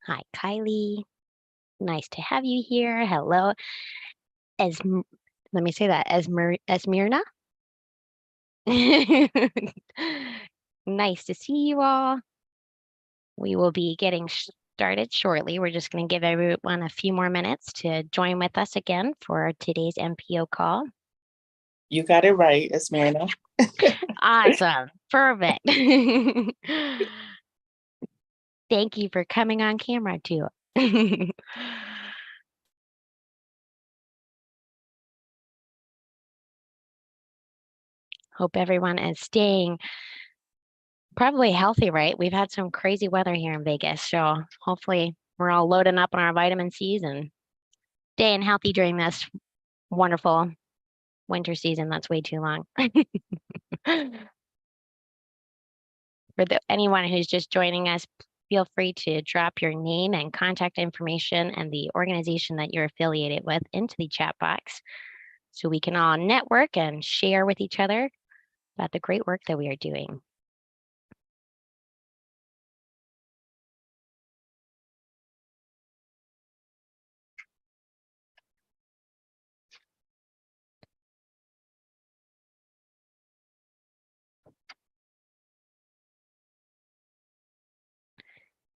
Hi, Kylie. Nice to have you here. Hello. As let me say that Esmirna. Nice to see you all. We will be getting started shortly. We're just going to give everyone a few more minutes to join with us again for today's MPO call. You got it right, Esmerna. Awesome. Perfect. Thank you for coming on camera too. Hope everyone is staying probably healthy, right? We've had some crazy weather here in Vegas, so hopefully we're all loading up on our vitamin C's and staying healthy during this wonderful winter season. That's way too long. For anyone who's just joining us, feel free to drop your name and contact information and the organization that you're affiliated with into the chat box so we can all network and share with each other about the great work that we are doing.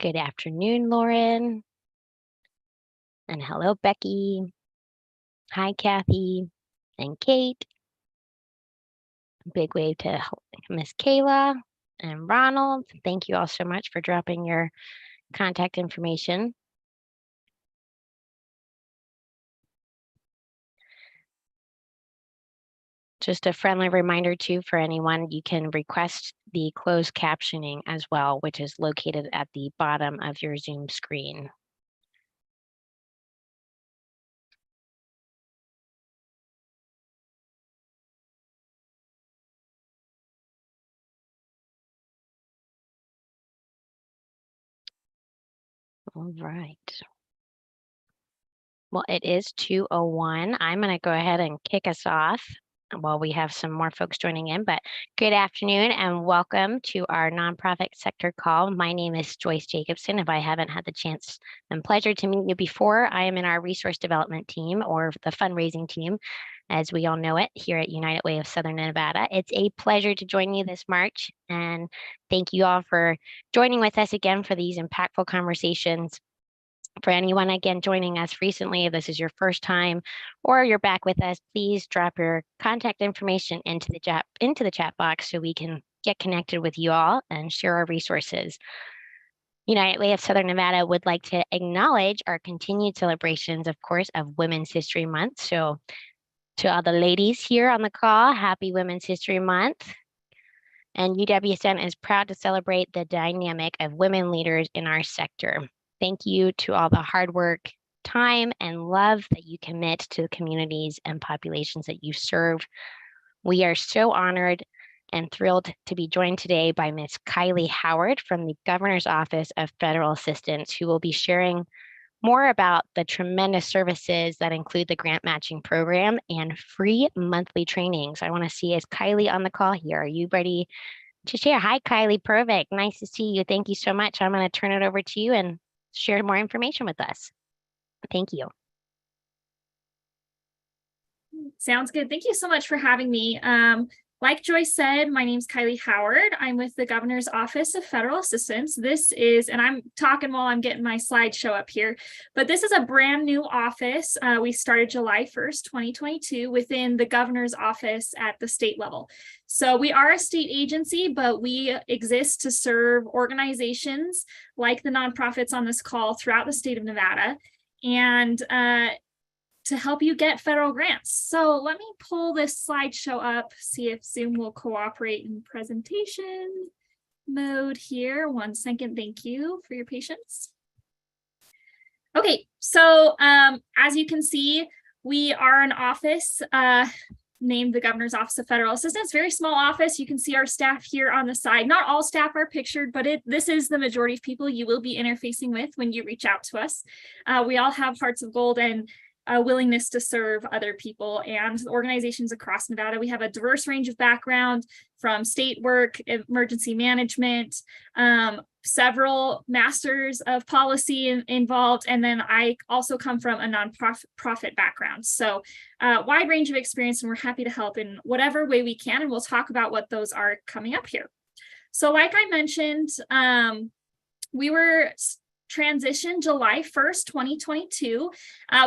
Good afternoon, Lauren. And hello, Becky. Hi, Kathy and Kate. Big wave to Miss Kayla and Ronald. Thank you all so much for dropping your contact information. Just a friendly reminder too for anyone, you can request the closed captioning as well, which is located at the bottom of your Zoom screen. All right. Well, it is 2:01. I'm going to go ahead and kick us off while we have some more folks joining in. But good afternoon and welcome to our nonprofit sector call. My name is Joyce Jacobson. If I haven't had the chance and pleasure to meet you before, I am in our resource development team or the fundraising team, as we all know it, here at United Way of Southern Nevada. It's a pleasure to join you this March, and thank you all for joining with us again for these impactful conversations. For anyone, again, joining us recently, if this is your first time or you're back with us, please drop your contact information into the chat box so we can get connected with you all and share our resources. United Way of Southern Nevada would like to acknowledge our continued celebrations, of course, of Women's History Month. So to all the ladies here on the call, happy Women's History Month. And UWSN is proud to celebrate the dynamic of women leaders in our sector. Thank you to all the hard work, time, and love that you commit to the communities and populations that you serve. We are so honored and thrilled to be joined today by Ms. Kylie Howard from the Governor's Office of Federal Assistance, who will be sharing more about the tremendous services that include the grant matching program and free monthly trainings. I want to see, is Kylie on the call here? Are you ready to share? Hi, Kylie. Perfect. Nice to see you. Thank you so much. I'm going to turn it over to you and share more information with us. Thank you. Sounds good. Thank you so much for having me. Like Joyce said, my name is Kylie Howard. I'm with the Governor's Office of Federal Assistance. This is, and I'm talking while I'm getting my slideshow up here, but this is a brand new office. We started July 1st, 2022 within the Governor's Office at the state level. So we are a state agency, but we exist to serve organizations like the nonprofits on this call throughout the state of Nevada, and to help you get federal grants. So let me pull this slideshow up, see if Zoom will cooperate in presentation mode here. 1 second, thank you for your patience. Okay, so as you can see, we are an office named the Governor's Office of Federal Assistance. Very small office. You can see our staff here on the side. Not all staff are pictured, but this is the majority of people you will be interfacing with when you reach out to us. We all have hearts of gold, and a willingness to serve other people and organizations across Nevada. We have a diverse range of background from state work, emergency management, several masters of policy involved, and then I also come from a nonprofit background. So wide range of experience, and we're happy to help in whatever way we can, and we'll talk about what those are coming up here. So like I mentioned, we were transitioned July 1st, 2022.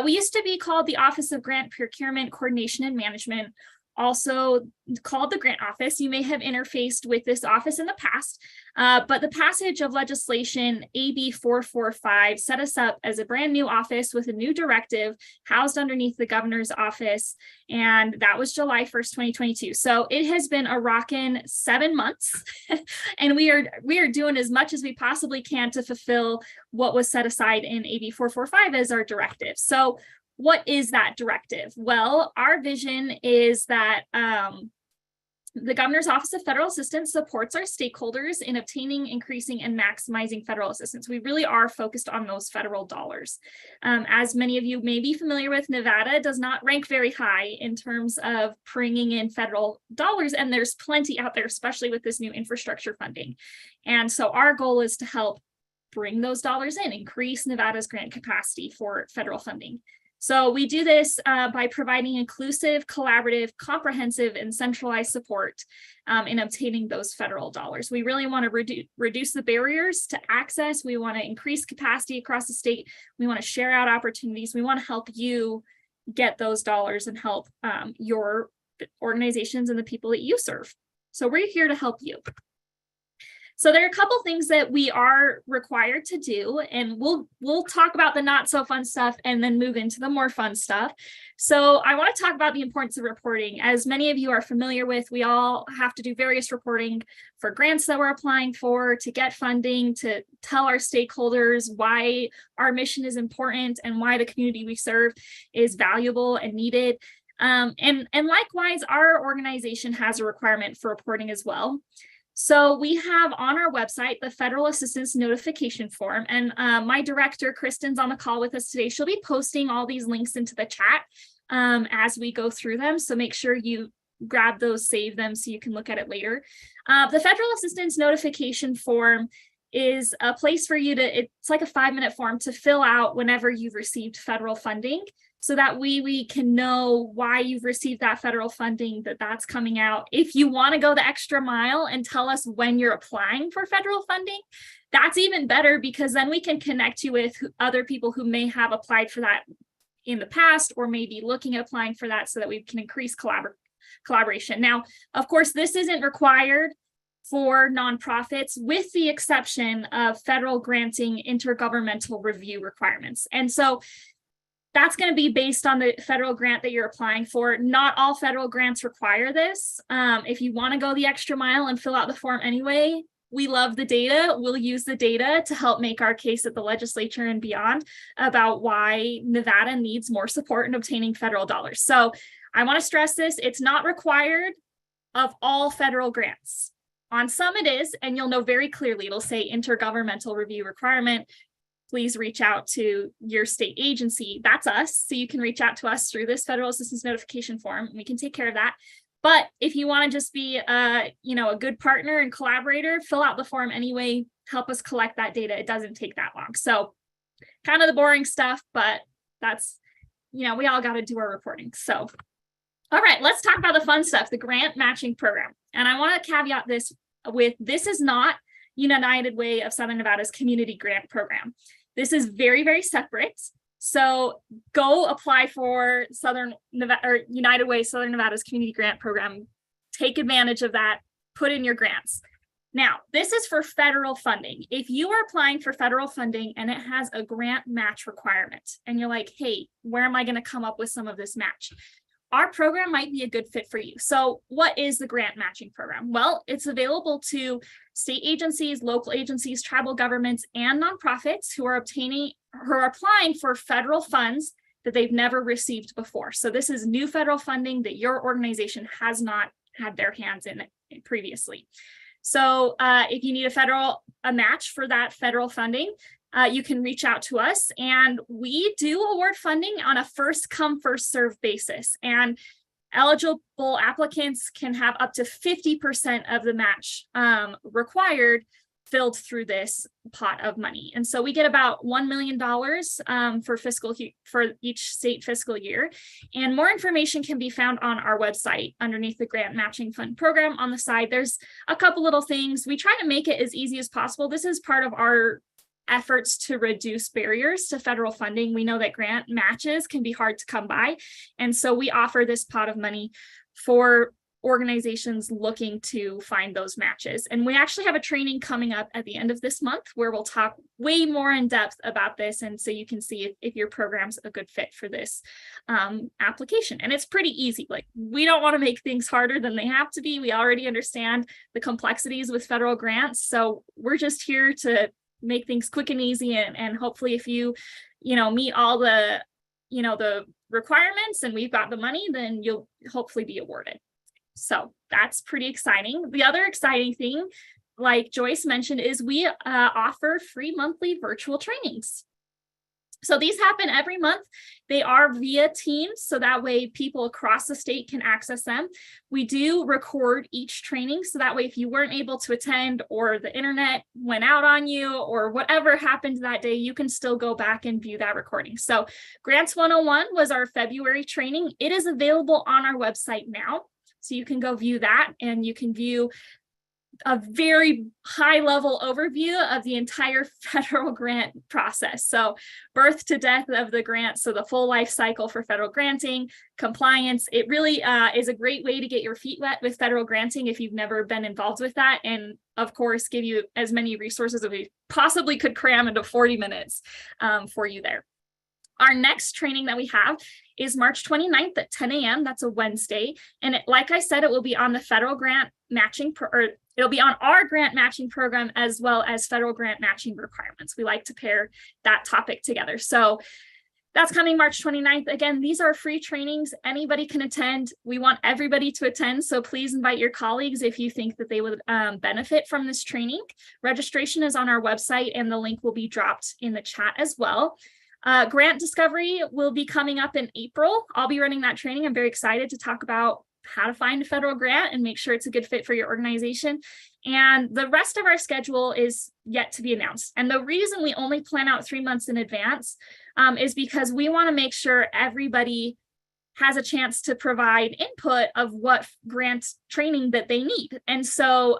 We used to be called the Office of Grant Procurement, Coordination, and Management, also called the Grant Office. You may have interfaced with this office in the past, but the passage of legislation AB 445 set us up as a brand new office with a new directive housed underneath the governor's office, and that was July 1st, 2022. So it has been a rockin' 7 months, and we are doing as much as we possibly can to fulfill what was set aside in AB 445 as our directive. So what is that directive? Well, our vision is that the Governor's Office of Federal Assistance supports our stakeholders in obtaining, increasing, and maximizing federal assistance. We really are focused on those federal dollars. As many of you may be familiar with, Nevada does not rank very high in terms of bringing in federal dollars, and there's plenty out there, especially with this new infrastructure funding. And so our goal is to help bring those dollars in, increase Nevada's grant capacity for federal funding. So we do this by providing inclusive, collaborative, comprehensive, and centralized support in obtaining those federal dollars. We really want to reduce the barriers to access. We want to increase capacity across the state. We want to share out opportunities. We want to help you get those dollars and help your organizations and the people that you serve. So we're here to help you. So there are a couple things that we are required to do, and we'll talk about the not so fun stuff and then move into the more fun stuff. So I want to talk about the importance of reporting. As many of you are familiar with, we all have to do various reporting for grants that we're applying for, to get funding, to tell our stakeholders why our mission is important and why the community we serve is valuable and needed. And likewise, our organization has a requirement for reporting as well. So we have on our website the Federal Assistance Notification Form, and my director, Kristen's on the call with us today. She'll be posting all these links into the chat as we go through them. So make sure you grab those, save them so you can look at it later. The Federal Assistance Notification Form is a place for you to, it's like a 5-minute form to fill out whenever you've received federal funding, so that we can know why you've received that federal funding, that's coming out. If you want to go the extra mile and tell us when you're applying for federal funding, that's even better, because then we can connect you with other people who may have applied for that in the past or may be looking at applying for that, so that we can increase collaboration. Now, of course, this isn't required for nonprofits, with the exception of federal granting intergovernmental review requirements. And so that's going to be based on the federal grant that you're applying for. Not all federal grants require this. If you want to go the extra mile and fill out the form anyway, we love the data. We'll use the data to help make our case at the legislature and beyond about why Nevada needs more support in obtaining federal dollars. So I want to stress this. It's not required of all federal grants. On some it is, and you'll know very clearly, it'll say intergovernmental review requirement. Please reach out to your state agency. That's us. So you can reach out to us through this Federal Assistance Notification Form, and we can take care of that. But if you want to just be a good partner and collaborator, fill out the form anyway, help us collect that data. It doesn't take that long. So kind of the boring stuff, but that's, we all got to do our reporting. So, all right, let's talk about the fun stuff, the grant matching program. And I want to caveat this with, this is not United Way of Southern Nevada's community grant program. This is very, very separate. So go apply for Southern Nevada or United Way Southern Nevada's community grant program. Take advantage of that, put in your grants. Now, this is for federal funding. If you are applying for federal funding and it has a grant match requirement, and you're like, hey, where am I going to come up with some of this match? Our program might be a good fit for you. So what is the grant matching program? Well, it's available to state agencies, local agencies, tribal governments, and nonprofits who are applying for federal funds that they've never received before. So this is new federal funding that your organization has not had their hands in previously. So if you need a match for that federal funding, you can reach out to us, and we do award funding on a first come, first serve basis. And eligible applicants can have up to 50% of the match required filled through this pot of money. And so we get about $1 million for each state fiscal year. And more information can be found on our website underneath the Grant Matching Fund program. On the side, there's a couple little things. We try to make it as easy as possible. This is part of our efforts to reduce barriers to federal funding. We know that grant matches can be hard to come by. And so we offer this pot of money for organizations looking to find those matches. And we actually have a training coming up at the end of this month where we'll talk way more in depth about this. And so you can see if your program's a good fit for this application. And it's pretty easy. Like, we don't want to make things harder than they have to be. We already understand the complexities with federal grants. So we're just here to make things quick and easy. And hopefully if you meet all the requirements and we've got the money, then you'll hopefully be awarded. So that's pretty exciting. The other exciting thing, like Joyce mentioned, is we offer free monthly virtual trainings. So these happen every month. They are via Teams, so that way people across the state can access them. We do record each training, so that way if you weren't able to attend or the internet went out on you or whatever happened that day, you can still go back and view that recording. So Grants 101 was our February training. It is available on our website now. So you can go view that, and you can view a very high level overview of the entire federal grant process. So birth to death of the grant. So the full life cycle for federal granting, compliance. It really is a great way to get your feet wet with federal granting if you've never been involved with that. And of course, give you as many resources as we possibly could cram into 40 minutes for you there. Our next training that we have is March 29th at 10 a.m. That's a Wednesday. And like I said, it will be on the federal grant matching, it'll be on our grant matching program as well as federal grant matching requirements. We like to pair that topic together. So that's coming March 29th. Again, these are free trainings. Anybody can attend. We want everybody to attend. So please invite your colleagues if you think that they would benefit from this training. Registration is on our website, and the link will be dropped in the chat as well. Grant discovery will be coming up in April. I'll be running that training. I'm very excited to talk about how to find a federal grant and make sure it's a good fit for your organization. And the rest of our schedule is yet to be announced. And the reason we only plan out 3 months in advance is because we want to make sure everybody has a chance to provide input of what grant training that they need. And so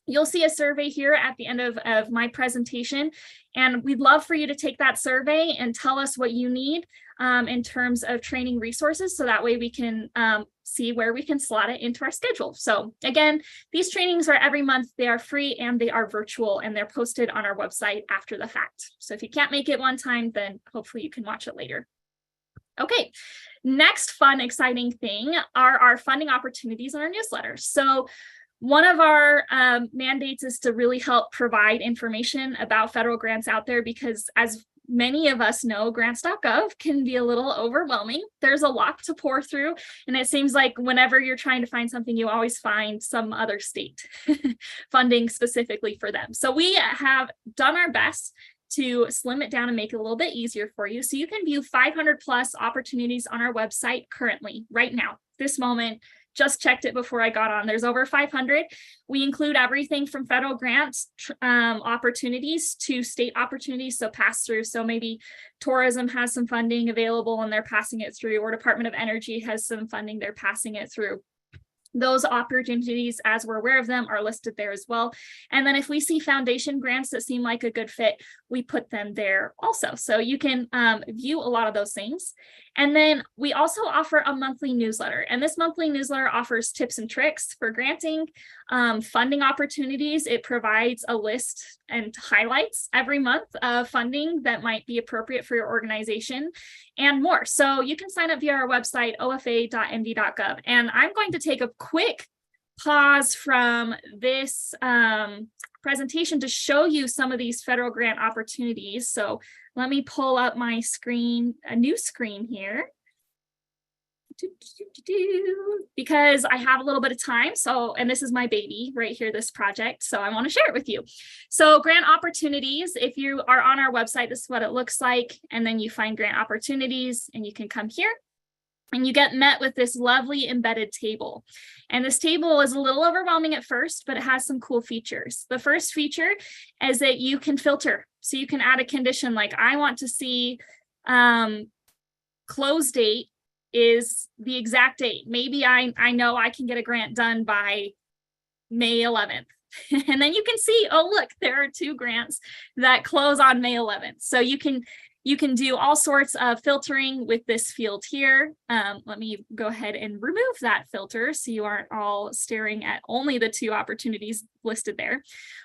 you'll see a survey here at the end of my presentation, and we'd love for you to take that survey and tell us what you need in terms of training resources, so that way we can see where we can slot it into our schedule. So again, these trainings are every month. They are free and they are virtual, and they're posted on our website after the fact. So if you can't make it one time, then hopefully you can watch it later. Okay, next fun, exciting thing are our funding opportunities in our newsletter. So one of our mandates is to really help provide information about federal grants out there, because as many of us know, grants.gov can be a little overwhelming. There's a lot to pour through, and it seems like whenever you're trying to find something, you always find some other state funding specifically for them. So we have done our best to slim it down and make it a little bit easier for you. So you can view 500 plus opportunities on our website currently, right now, this moment. Just checked it before I got on. There's over 500. We include everything from federal grants opportunities to state opportunities, so pass through. So maybe tourism has some funding available and they're passing it through, or Department of Energy has some funding, they're passing it through. Those opportunities, as we're aware of them, are listed there as well. And then if we see foundation grants that seem like a good fit, we put them there also. So you can view a lot of those things. And then we also offer a monthly newsletter. And this monthly newsletter offers tips and tricks for granting, funding opportunities. It provides a list and highlights every month of funding that might be appropriate for your organization and more. So you can sign up via our website, ofa.md.gov. And I'm going to take a quick pause from this presentation to show you some of these federal grant opportunities. So let me pull up my screen, a new screen here, because I have a little bit of time. So, and this is my baby right here, this project. So I want to share it with you. So grant opportunities, if you are on our website, this is what it looks like. And then you find grant opportunities and you can come here and you get met with this lovely embedded table. And this table is a little overwhelming at first, but it has some cool features. The first feature is that you can filter. So you can add a condition like, I want to see close date is the exact date. Maybe I know I can get a grant done by May 11th. And then you can see, oh, look, there are 2 grants that close on May 11th. So you can do all sorts of filtering with this field here. Let me go ahead and remove that filter so you aren't all staring at only the 2 opportunities listed there.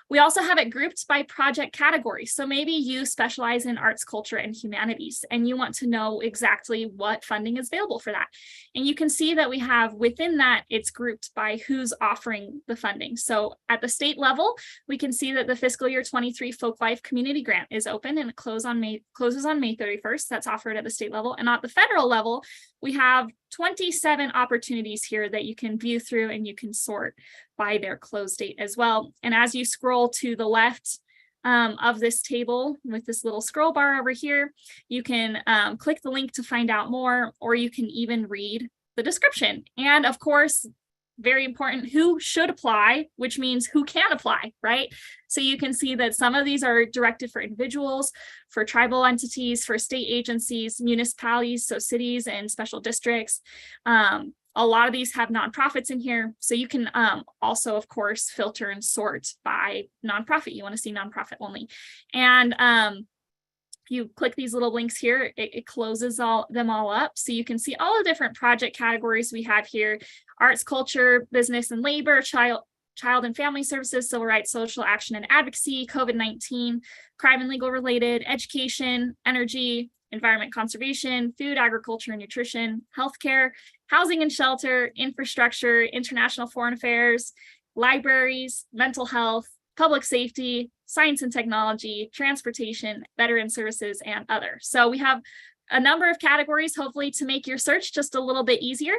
We also have it grouped by project category. So maybe you specialize in arts, culture, and humanities, and you want to know exactly what funding is available for that. And you can see that we have within that, it's grouped by who's offering the funding. So at the state level, we can see that the fiscal year 23 Folk Life Community Grant is open and it closes on May 31st. That's offered at the state level. And at the federal level, we have 27 opportunities here that you can view through and you can sort by their close date as well. And as you scroll to the left of this table with this little scroll bar over here, you can click the link to find out more, or you can even read the description. And of course, very important, who should apply, which means who can apply, right? So you can see that some of these are directed for individuals, for tribal entities, for state agencies, municipalities, so cities and special districts. A lot of these have nonprofits in here. So you can also, of course, filter and sort by nonprofit. You want to see nonprofit only. And you click these little links here, it closes them all up. So you can see all the different project categories we have here: arts, culture, business and labor, child and family services, civil rights, social action and advocacy, COVID-19, crime and legal related, education, energy, environment conservation, food, agriculture and nutrition, healthcare, housing and shelter, infrastructure, international foreign affairs, libraries, mental health, public safety, science and technology, transportation, veteran services, and other. So we have a number of categories, hopefully, to make your search just a little bit easier.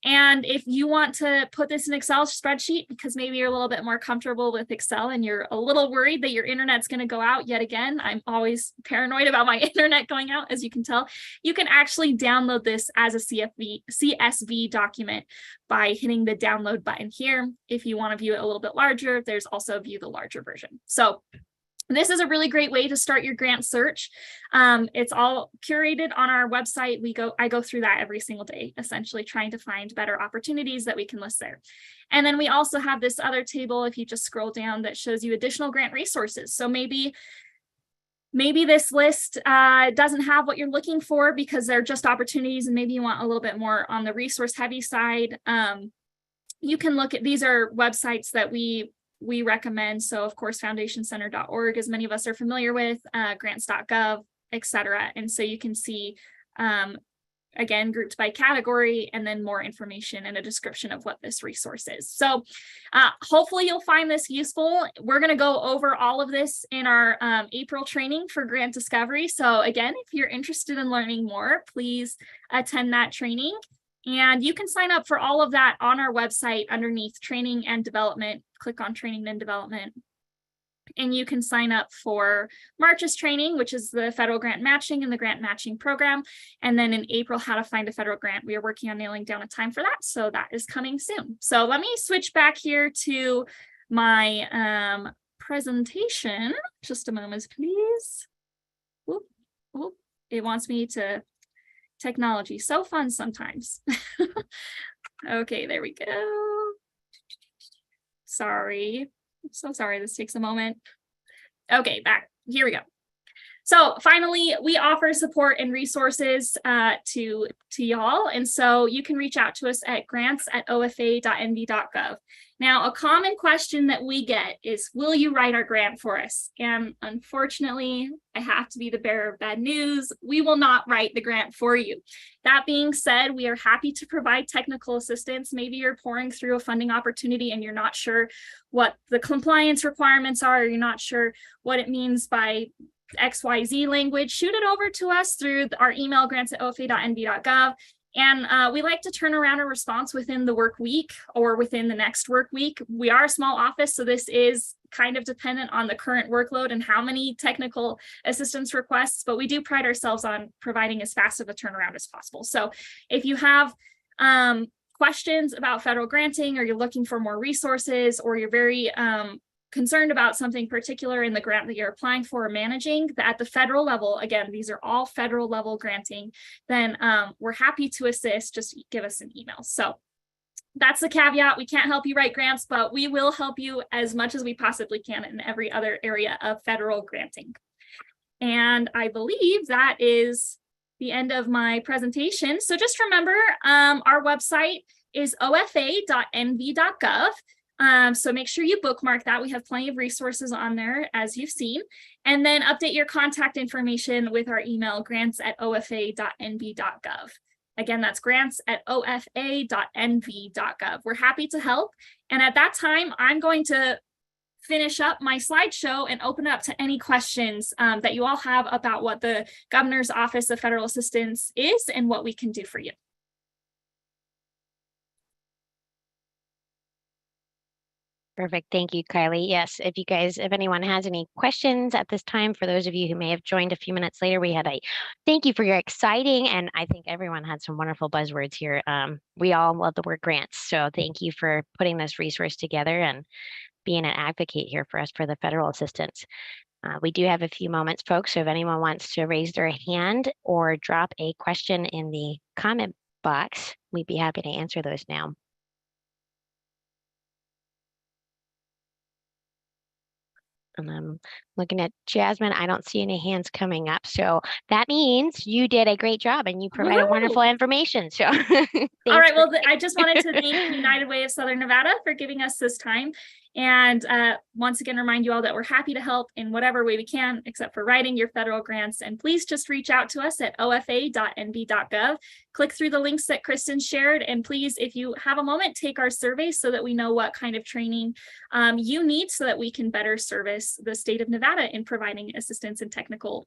And if you want to put this in Excel spreadsheet, because maybe you're a little bit more comfortable with Excel and you're a little worried that your internet's going to go out yet again, I'm always paranoid about my internet going out, as you can tell, you can actually download this as a CSV document by hitting the download button here. If you want to view it a little bit larger, there's also view the larger version. So this is a really great way to start your grant search. It's all curated on our website. I go through that every single day, essentially trying to find better opportunities that we can list there. And then we also have this other table, if you just scroll down, that shows you additional grant resources. So maybe this list doesn't have what you're looking for because they're just opportunities, and maybe you want a little bit more on the resource heavy side. You can look at, these are websites that we recommend. So of course, foundationcenter.org, as many of us are familiar with, grants.gov, etc. And so you can see, again, grouped by category, and then more information and a description of what this resource is. So hopefully you'll find this useful. We're going to go over all of this in our April training for grant discovery. So again, if you're interested in learning more, please attend that training. And you can sign up for all of that on our website underneath training and development. Click on training and development. And you can sign up for March's training, which is the federal grant matching and the grant matching program. And then in April, how to find a federal grant. We are working on nailing down a time for that. So that is coming soon. So let me switch back here to my presentation. Just a moment, please. Whoop, whoop. It wants me to. Technology, so fun sometimes. Okay, there we go. Sorry, I'm so sorry, this takes a moment. Okay, back, here we go. So finally, we offer support and resources to y'all. And so you can reach out to us at grants@ofa.nv.gov. Now, a common question that we get is, will you write our grant for us? And unfortunately, I have to be the bearer of bad news. We will not write the grant for you. That being said, we are happy to provide technical assistance. Maybe you're pouring through a funding opportunity and you're not sure what the compliance requirements are, or you're not sure what it means by XYZ language. Shoot it over to us through our email, grants@ofa.nv.gov. And we like to turn around a response within the work week or within the next work week. We are a small office, so this is kind of dependent on the current workload and how many technical assistance requests, but we do pride ourselves on providing as fast of a turnaround as possible. So if you have questions about federal granting, or you're looking for more resources, or you're very concerned about something particular in the grant that you're applying for or managing at the federal level, again, these are all federal level granting, then we're happy to assist. Just give us an email. So that's the caveat. We can't help you write grants, but we will help you as much as we possibly can in every other area of federal granting. And I believe that is the end of my presentation. So just remember, our website is ofa.nv.gov. So make sure you bookmark that. We have plenty of resources on there, as you've seen. And then update your contact information with our email, grants@ofa.nv.gov. Again, that's grants@ofa.nv.gov. We're happy to help. And at that time, I'm going to finish up my slideshow and open up to any questions that you all have about what the Governor's Office of Federal Assistance is and what we can do for you. Perfect. Thank you, Kylie. Yes, if anyone has any questions at this time, for those of you who may have joined a few minutes later, we had a thank you for your exciting, and I think everyone had some wonderful buzzwords here. We all love the word grants. So thank you for putting this resource together and being an advocate here for us for the federal assistance. We do have a few moments, folks. So if anyone wants to raise their hand or drop a question in the comment box, we'd be happy to answer those now. And I'm looking at Jasmine. I don't see any hands coming up. So that means you did a great job and you provided wonderful information. So all right. Well, I just wanted to thank United Way of Southern Nevada for giving us this time. And once again, remind you all that we're happy to help in whatever way we can, except for writing your federal grants. And please just reach out to us at ofa.nv.gov. Click through the links that Kristen shared. And please, if you have a moment, take our survey so that we know what kind of training you need so that we can better service the state of Nevada in providing assistance and technical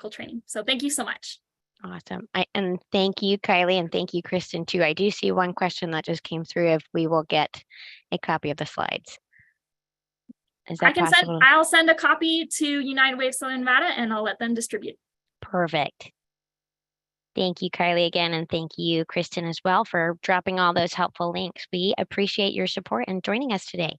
training. So thank you so much. Awesome. And thank you, Kylie, and thank you, Kristen, too. I do see one question that just came through, if we will get a copy of the slides. Is that possible? I'll send a copy to United Way of Southern Nevada and I'll let them distribute. Perfect. Thank you, Kylie, again, and thank you, Kristen, as well, for dropping all those helpful links. We appreciate your support and joining us today.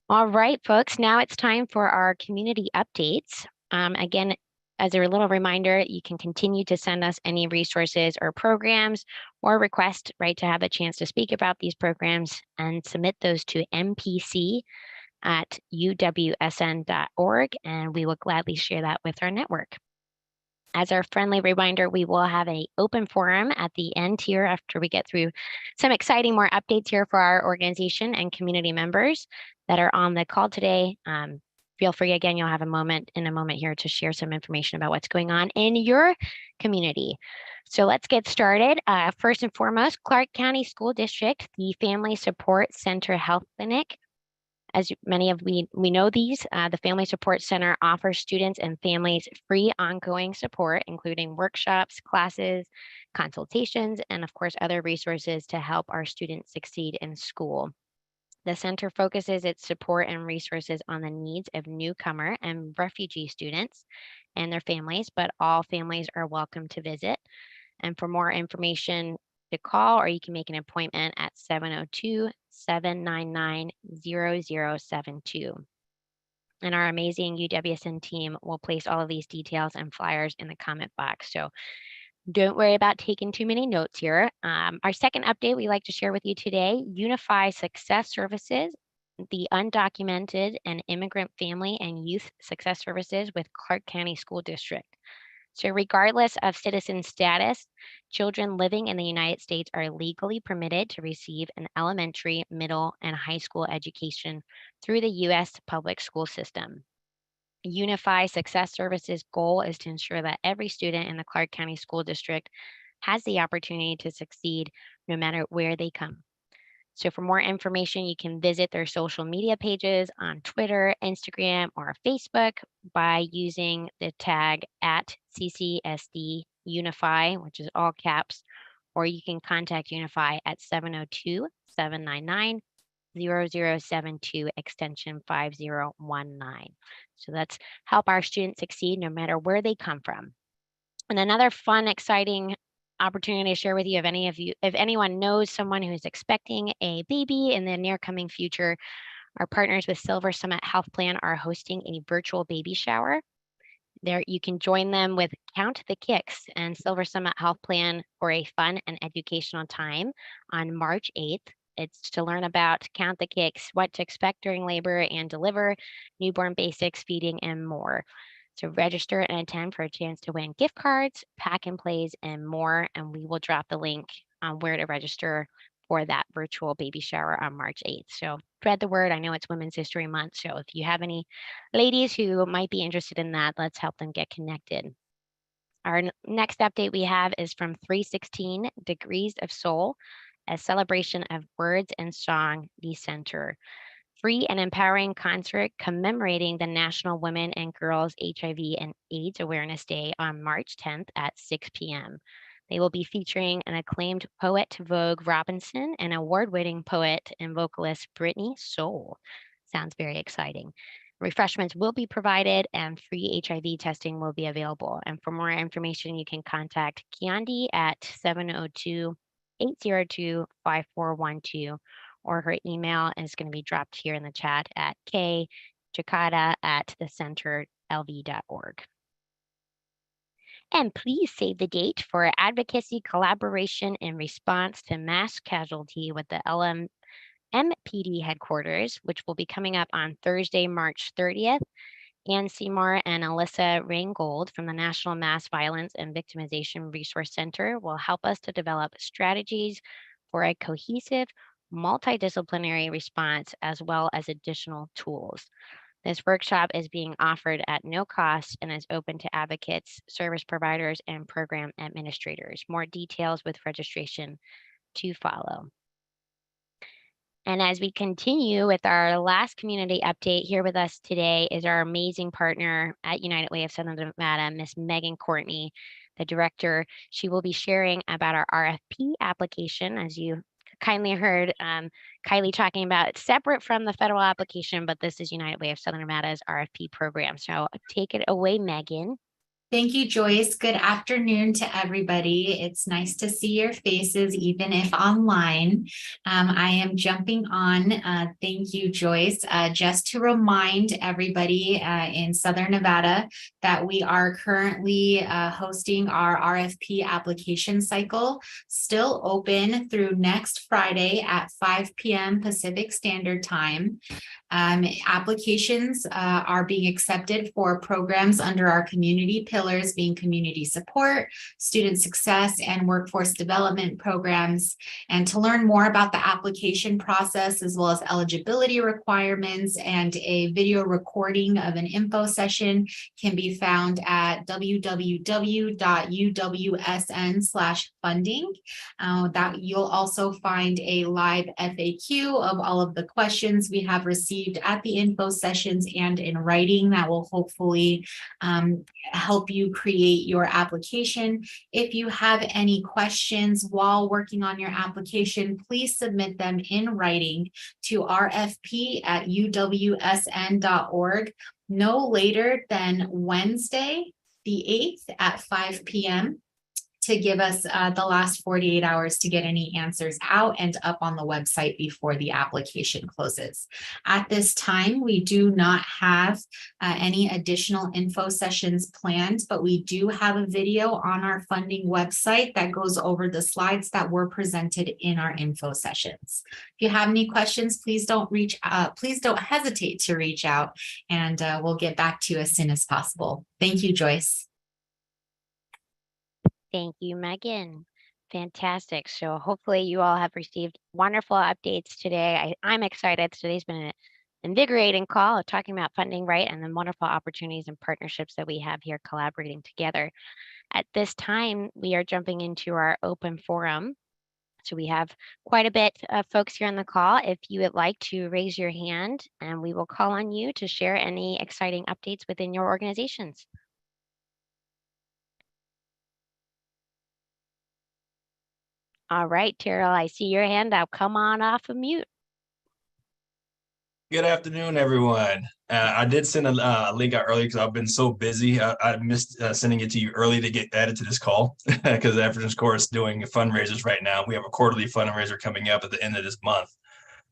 All right, folks, now it's time for our community updates. Again, as a little reminder, you can continue to send us any resources or programs or request, right, to have a chance to speak about these programs, and submit those to mpc@uwsn.org, and we will gladly share that with our network. As our friendly reminder, we will have an open forum at the end here after we get through some exciting more updates here for our organization and community members that are on the call today. Feel free, again, you'll have a moment here to share some information about what's going on in your community. So let's get started. First and foremost, Clark County School District, the Family Support Center Health Clinic. As many of we know these, the Family Support Center offers students and families free ongoing support, including workshops, classes, consultations, and of course, other resources to help our students succeed in school. The center focuses its support and resources on the needs of newcomer and refugee students and their families, but all families are welcome to visit. And for more information, to call, or you can make an appointment at 702-799-0072. And our amazing UWSN team will place all of these details and flyers in the comment box. So don't worry about taking too many notes here. Our second update we'd like to share with you today, Unify Success Services, the undocumented and immigrant family and youth success services with Clark County School District. So regardless of citizen status, children living in the United States are legally permitted to receive an elementary, middle, and high school education through the U.S. public school system. Unify Success Services' goal is to ensure that every student in the Clark County School District has the opportunity to succeed no matter where they come. So for more information, you can visit their social media pages on Twitter, Instagram, or Facebook by using the tag @CCSD Unify, which is all caps, or you can contact Unify at 702-799-0072 extension 5019. So let's help our students succeed no matter where they come from. And another fun, exciting opportunity to share with you, if anyone knows someone who's expecting a baby in the near coming future, our partners with Silver Summit Health Plan are hosting a virtual baby shower. There, you can join them with Count the Kicks and Silver Summit Health Plan for a fun and educational time on March 8th. It's to learn about Count the Kicks, what to expect during labor and deliver, newborn basics, feeding, and more. So register and attend for a chance to win gift cards, pack and plays, and more. And we will drop the link on where to register for that virtual baby shower on March 8th. So spread the word. I know it's Women's History Month. So if you have any ladies who might be interested in that, let's help them get connected. Our next update we have is from 316 Degrees of Soul, a celebration of words and song, the center. Free and empowering concert commemorating the National Women and Girls HIV and AIDS Awareness Day on March 10th at 6 p.m. They will be featuring an acclaimed poet, Vogue Robinson, and award-winning poet and vocalist Brittany Soul. Sounds very exciting. Refreshments will be provided and free HIV testing will be available. And for more information, you can contact Kiandi at 702-802-5412, or her email is going to be dropped here in the chat at kjakata@thecenterlv.org. And please save the date for advocacy collaboration in response to mass casualty with the MPD headquarters, which will be coming up on Thursday, March 30th. Ann Seymour and Alyssa Raingold from the National Mass Violence and Victimization Resource Center will help us to develop strategies for a cohesive, multidisciplinary response, as well as additional tools. This workshop is being offered at no cost and is open to advocates, service providers, and program administrators. More details with registration to follow. And as we continue with our last community update, here with us today is our amazing partner at United Way of Southern Nevada, Miss Megan Courtney, the director. She will be sharing about our RFP application, as you kindly heard Kylie talking about. It's separate from the federal application, but this is United Way of Southern Nevada's RFP program. So take it away, Megan. Thank you, Joyce. Good afternoon to everybody. It's nice to see your faces, even if online. I am jumping on. Thank you, Joyce. Just to remind everybody in Southern Nevada that we are currently hosting our RFP application cycle, still open through next Friday at 5 p.m. Pacific Standard Time. Applications are being accepted for programs under our community pillars, being community support, student success, and workforce development programs. And to learn more about the application process, as well as eligibility requirements and a video recording of an info session, can be found at www.uwsn/funding. That you'll also find a live FAQ of all of the questions we have received at the info sessions and in writing that will hopefully help you create your application. If you have any questions while working on your application, please submit them in writing to rfp@uwsn.org no later than Wednesday, the 8th at 5 p.m. to give us the last 48 hours to get any answers out and up on the website before the application closes. At this time, we do not have any additional info sessions planned, but we do have a video on our funding website that goes over the slides that were presented in our info sessions. If you have any questions, please don't hesitate to reach out, and we'll get back to you as soon as possible. Thank you, Joyce. Thank you, Megan. Fantastic. So hopefully you all have received wonderful updates today. I'm excited. Today's been an invigorating call talking about funding, right? And the wonderful opportunities and partnerships that we have here collaborating together. At this time, we are jumping into our open forum. So we have quite a bit of folks here on the call. If you would like to raise your hand, and we will call on you to share any exciting updates within your organizations. All right, Terrell, I see your hand up. Come on off of mute. Good afternoon, everyone. I did send a link out earlier because I've been so busy. I missed sending it to you early to get added to this call because the Veterans Corps is doing fundraisers right now. We have a quarterly fundraiser coming up at the end of this month.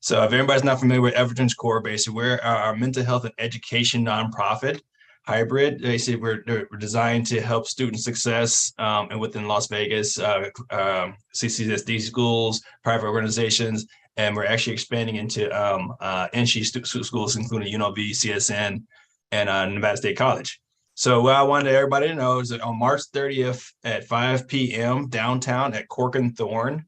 So if everybody's not familiar with Veterans Corps, basically we're our mental health and education nonprofit hybrid. Basically, we're designed to help student success and within Las Vegas, CCSD schools, private organizations, and we're actually expanding into NSHE schools, including UNLV, CSN, and Nevada State College. So what I wanted everybody to know is that on March 30th at 5 p.m. downtown at Cork and Thorn,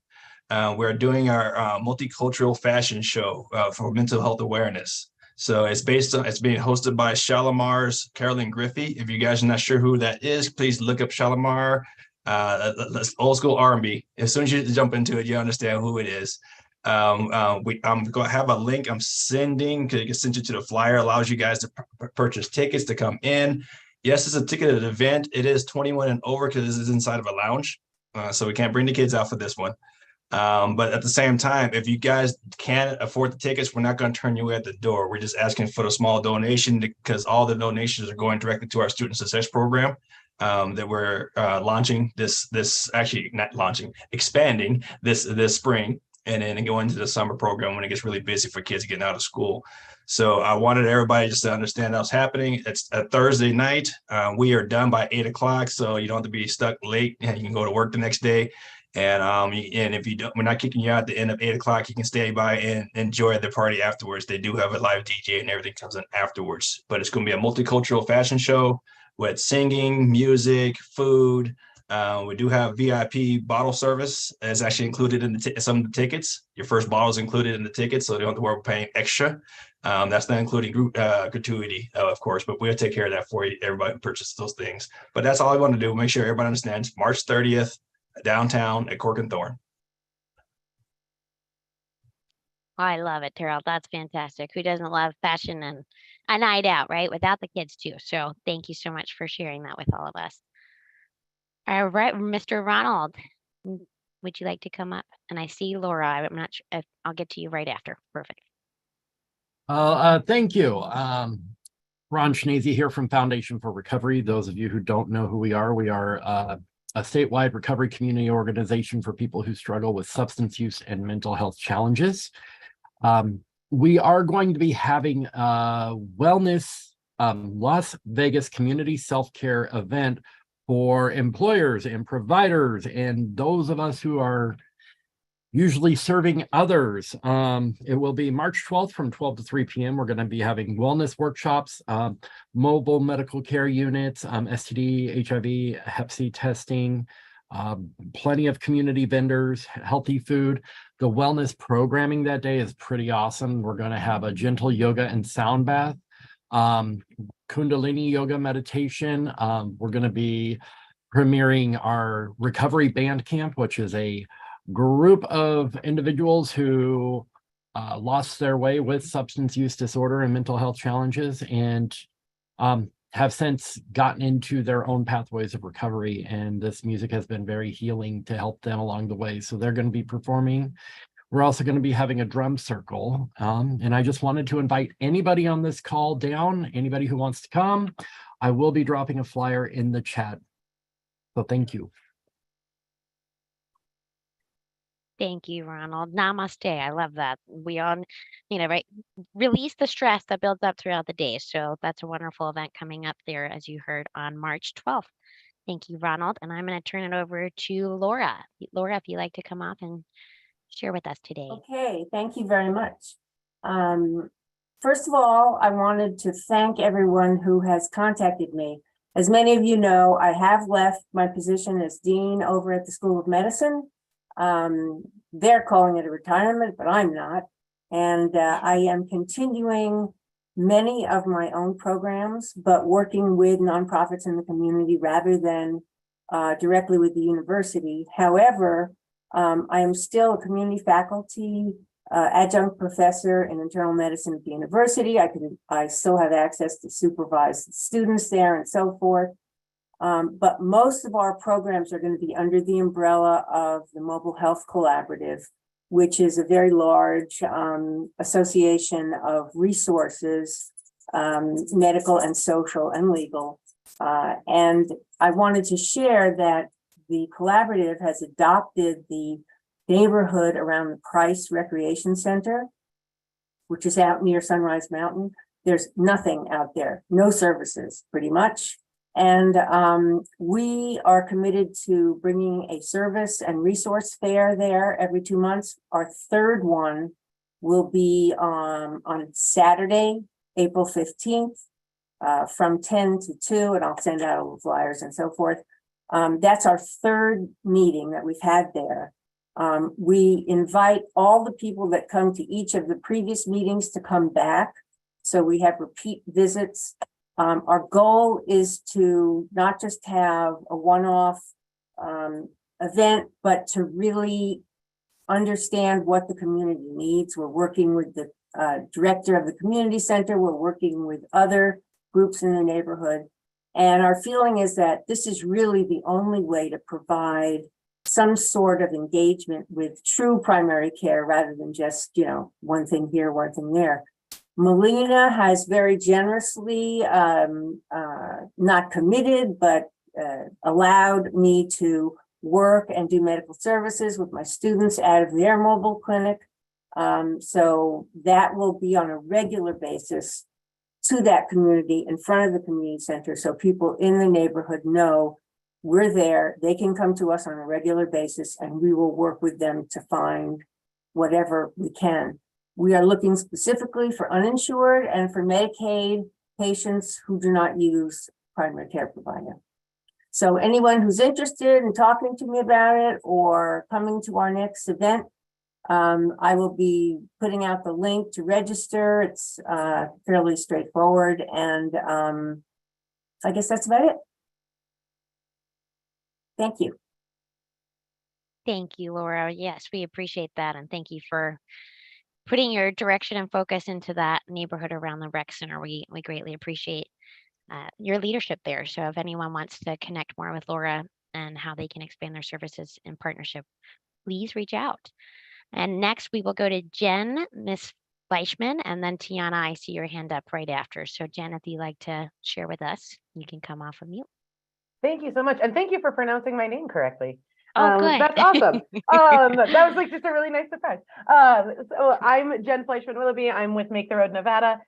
we're doing our multicultural fashion show for mental health awareness. So it's being hosted by Shalimar's Carolyn Griffey. If you guys are not sure who that is, please look up Shalimar. Old school R&B. As soon as you jump into it, you understand who it is. I'm going to have a link I'm sending because it can send you to the flyer, allows you guys to purchase tickets to come in. Yes, it's a ticketed event. It is 21 and over because this is inside of a lounge. So we can't bring the kids out for this one. But at the same time, if you guys can't afford the tickets, we're not going to turn you away at the door. We're just asking for a small donation because all the donations are going directly to our student success program that we're expanding this spring, and then go into the summer program when it gets really busy for kids getting out of school. So I wanted everybody just to understand what's happening. It's a Thursday night. We are done by 8 o'clock, so you don't have to be stuck late and you can go to work the next day. And if you don't, we're not kicking you out at the end of 8 o'clock. You can stay by and enjoy the party afterwards. They do have a live DJ and everything comes in afterwards. But it's going to be a multicultural fashion show with singing, music, food. We do have VIP bottle service. It's actually included in some of the tickets. Your first bottle is included in the tickets, so you don't have to worry about paying extra. That's not including gratuity, of course, but we'll take care of that for you. Everybody purchases those things. But that's all I want to do. Make sure everybody understands. March 30th. Downtown at Cork and Thorn. I love it, Terrell. That's fantastic. Who doesn't love fashion and a night out, right? Without the kids too. So thank you so much for sharing that with all of us. All right, Mr. Ronald, would you like to come up? And I see Laura. I'm not sure if I'll get to you right after. Perfect. Thank you. Ron Schnese here from Foundation for Recovery. Those of you who don't know who we are a statewide recovery community organization for people who struggle with substance use and mental health challenges. We are going to be having a wellness Las Vegas community self-care event for employers and providers and those of us who are usually serving others. It will be March 12th from 12 to 3 p.m. We're going to be having wellness workshops, mobile medical care units, STD, HIV, Hep C testing, plenty of community vendors, healthy food. The wellness programming that day is pretty awesome. We're going to have a gentle yoga and sound bath, Kundalini yoga meditation. We're going to be premiering our recovery band camp, which is a group of individuals who lost their way with substance use disorder and mental health challenges and have since gotten into their own pathways of recovery. And this music has been very healing to help them along the way. So they're going to be performing. We're also going to be having a drum circle. And I just wanted to invite anybody on this call down, anybody who wants to come. I will be dropping a flyer in the chat. So thank you. Thank you, Ronald. Namaste. I love that. We all, right, release the stress that builds up throughout the day. So that's a wonderful event coming up there, as you heard, on March 12th. Thank you, Ronald. And I'm going to turn it over to Laura. Laura, if you'd like to come up and share with us today. Okay, thank you very much. First of all, I wanted to thank everyone who has contacted me. As many of you know, I have left my position as dean over at the School of Medicine. They're calling it a retirement, but I'm not. And I am continuing many of my own programs, but working with nonprofits in the community rather than directly with the university. However, I am still a community faculty adjunct professor in internal medicine at the university. I still have access to supervise students there and so forth. But most of our programs are going to be under the umbrella of the Mobile Health Collaborative, which is a very large association of resources, medical and social and legal. And I wanted to share that the collaborative has adopted the neighborhood around the Price Recreation Center, which is out near Sunrise Mountain. There's nothing out there, no services, pretty much. And we are committed to bringing a service and resource fair there every 2 months. Our third one will be on Saturday, April 15th, from 10 to 2, and I'll send out all the flyers and so forth. That's our third meeting that we've had there. We invite all the people that come to each of the previous meetings to come back. So we have repeat visits. Our goal is to not just have a one-off event, but to really understand what the community needs. We're working with the director of the community center. We're working with other groups in the neighborhood. And our feeling is that this is really the only way to provide some sort of engagement with true primary care rather than just, you know, one thing here, one thing there. Melina has very generously, not committed, but allowed me to work and do medical services with my students out of their mobile clinic. So that will be on a regular basis to that community in front of the community center. So people in the neighborhood know we're there. They can come to us on a regular basis and we will work with them to find whatever we can. We are looking specifically for uninsured and for Medicaid patients who do not use primary care provider. So anyone who's interested in talking to me about it or coming to our next event, I will be putting out the link to register. It's fairly straightforward. And I guess that's about it. Thank you. Thank you, Laura. Yes, we appreciate that. And thank you for putting your direction and focus into that neighborhood around the rec center. We greatly appreciate your leadership there. So if anyone wants to connect more with Laura and how they can expand their services in partnership, please reach out. And next we will go to Jen, Miss Fleischman, and then Tiana, I see your hand up right after. So Jen, if you'd like to share with us, you can come off of mute. Thank you so much. And thank you for pronouncing my name correctly. Oh, good. That's awesome. That was like just a really nice surprise. So I'm Jen Fleischman-Willoughby. I'm with Make the Road Nevada.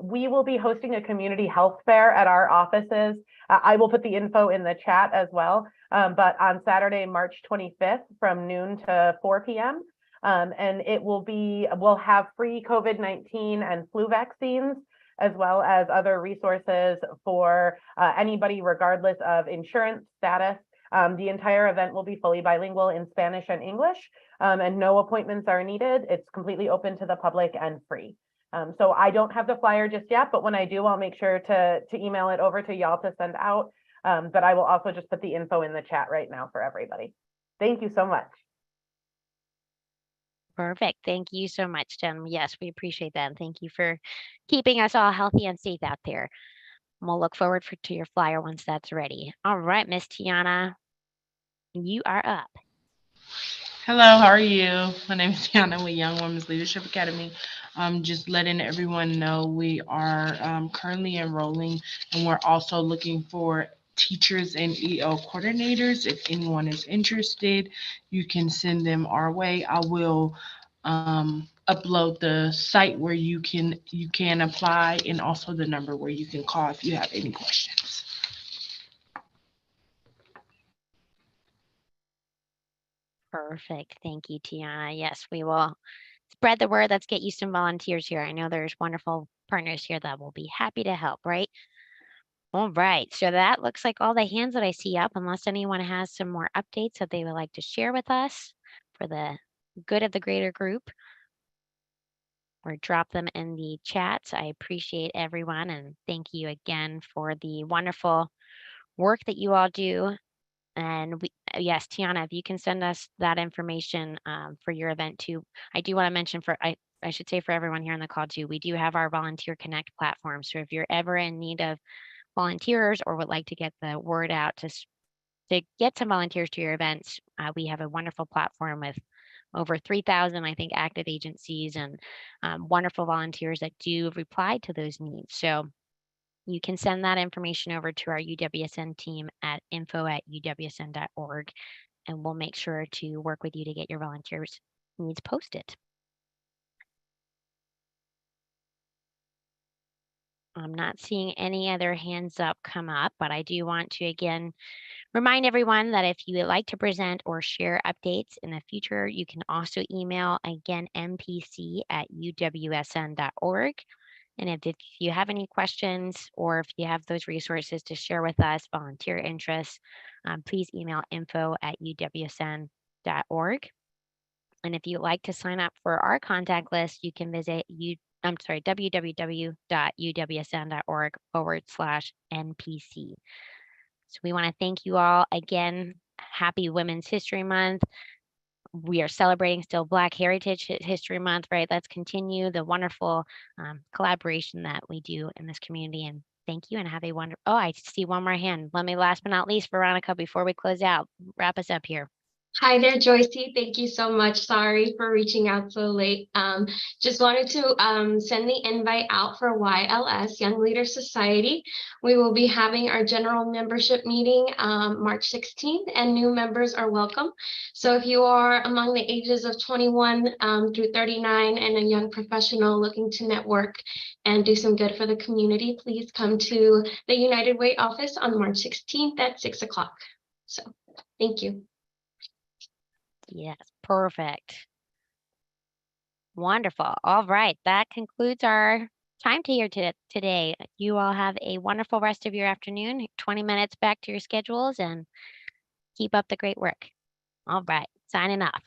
We will be hosting a community health fair at our offices. I will put the info in the chat as well. But on Saturday, March 25th from noon to 4 p.m. And it will be, we'll have free COVID-19 and flu vaccines, as well as other resources for anybody regardless of insurance status. The entire event will be fully bilingual in Spanish and English, and no appointments are needed. It's completely open to the public and free. So I don't have the flyer just yet, but when I do, I'll make sure to email it over to y'all to send out. But I will also just put the info in the chat right now for everybody. Thank you so much. Perfect. Thank you so much, Jen. Yes, we appreciate that. And thank you for keeping us all healthy and safe out there. And we'll look forward to your flyer once that's ready. All right, Miss Tiana, you are up. Hello, how are you? My name is Tiana with Young Women's Leadership Academy. Just letting everyone know we are currently enrolling, and we're also looking for teachers and EO coordinators. If anyone is interested, you can send them our way. I will upload the site where you can apply, and also the number where you can call if you have any questions. Perfect. Thank you, Tiana. Yes, we will spread the word. Let's get you some volunteers here. I know there's wonderful partners here that will be happy to help, right? All right. So that looks like all the hands that I see up, unless anyone has some more updates that they would like to share with us for the good of the greater group, or drop them in the chats. I appreciate everyone and thank you again for the wonderful work that you all do. And yes, Tiana, if you can send us that information for your event too. I do want to mention I should say for everyone here on the call too, we do have our Volunteer Connect platform. So if you're ever in need of volunteers or would like to get the word out to get some volunteers to your events, we have a wonderful platform with over 3,000, I think, active agencies and wonderful volunteers that do reply to those needs. So you can send that information over to our UWSN team at info@uwsn.org, and we'll make sure to work with you to get your volunteers' needs posted. I'm not seeing any other hands up come up, but I do want to again remind everyone that if you would like to present or share updates in the future, you can also email again mpc@uwsn.org. And if you have any questions or if you have those resources to share with us, volunteer interests, please email info@uwsn.org. And if you'd like to sign up for our contact list, you can visit www.uwsn.org/NPC. So we want to thank you all again. Happy Women's History Month. We are celebrating still Black Heritage History Month, right? Let's continue the wonderful collaboration that we do in this community. And thank you and have a wonderful, oh, I see one more hand. Let me last but not least, Veronica, before we close out, wrap us up here. Hi there, Joycey. Thank you so much. Sorry for reaching out so late. Just wanted to send the invite out for YLS, Young Leaders Society. We will be having our general membership meeting March 16th, and new members are welcome. So if you are among the ages of 21 through 39 and a young professional looking to network and do some good for the community, please come to the United Way office on March 16th at 6 o'clock. So thank you. Yes, perfect. Wonderful. All right, that concludes our time to here today. You all have a wonderful rest of your afternoon, 20 minutes back to your schedules, and keep up the great work. All right, signing off.